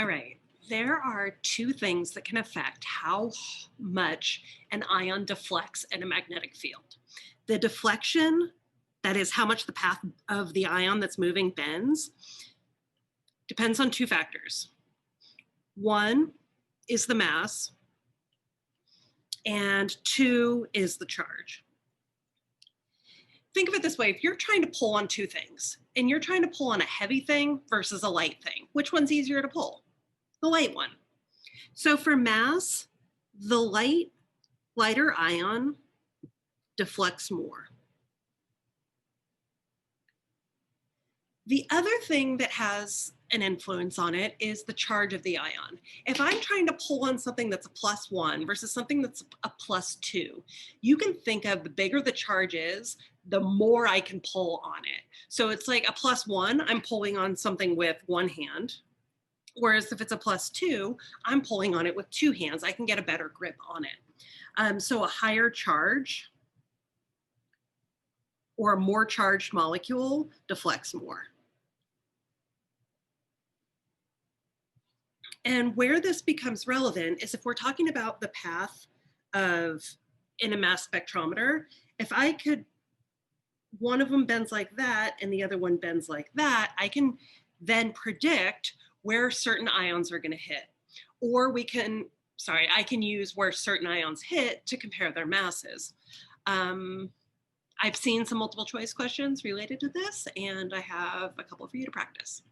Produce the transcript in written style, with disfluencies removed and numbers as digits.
All right. There are two things that can affect how much an ion deflects in a magnetic field. The deflection, that is how much the path of the ion that's moving bends, depends on two factors. One is the mass, and two is the charge. Think of it this way. If you're trying to pull on two things, and you're trying to pull on a heavy thing versus a light thing, which one's easier to pull? The light one. So for mass, the lighter ion deflects more. The other thing that has an influence on it is the charge of the ion. If I'm trying to pull on something that's a +1 versus something that's a +2, you can think of the bigger the charge is, the more I can pull on it. So it's like a +1, I'm pulling on something with one hand. Whereas if it's a +2, I'm pulling on it with two hands. I can get a better grip on it. So a higher charge or a more charged molecule deflects more. And where this becomes relevant is if we're talking about the path of in a mass spectrometer, if I could, one of them bends like that and the other one bends like that, I can then predict where certain ions are going to hit. Or I can use where certain ions hit to compare their masses. I've seen some multiple choice questions related to this, and I have a couple for you to practice.